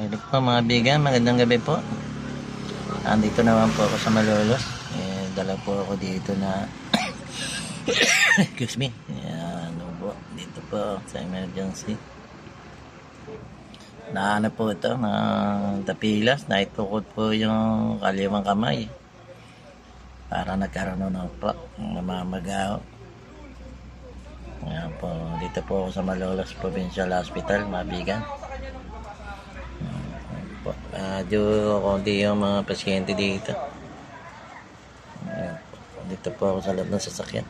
Hello po mga bigan, magandang gabi po. Andito naman po ako sa Malolos. Dala po ako dito na excuse me. Ano po, dito po sa emergency. Naano po ito, na tapilas, naitukot po yung kaliwang kamay. Para nagkaroon na po, namamagao. Ayan po, dito po ako sa Malolos Provincial Hospital, mga bigan. Medyo konti yung mga pasyente dito. Dito po ako sa loob ng sasakyan.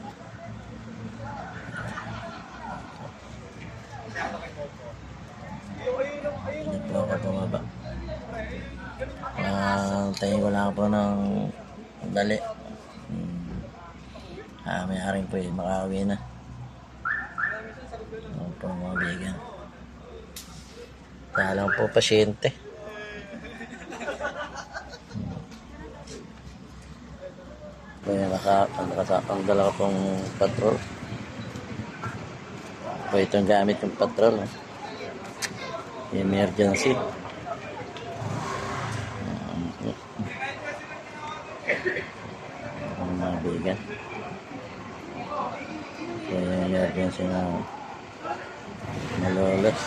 Dito po ako bumaba. Tayo ko lang po ng dali. May haring po yun, makauwi na. Ano po mga bigan. Talang po pasyente. Ang dala ko pong patrol. Po itong gamit yung patrol. Emergency. Ang mga bigan. Emergency na Malolos.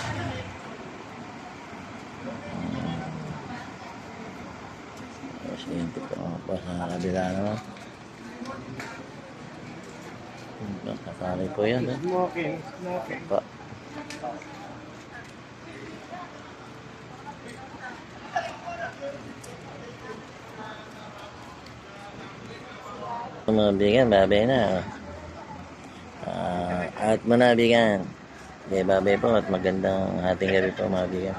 Pasyente po sa kabila naman. Kasali po yan. Smoking. Pa. Mga bigan, babay na. Out mo na bigan. Okay, babay po at magandang ating gabi po mga bigan.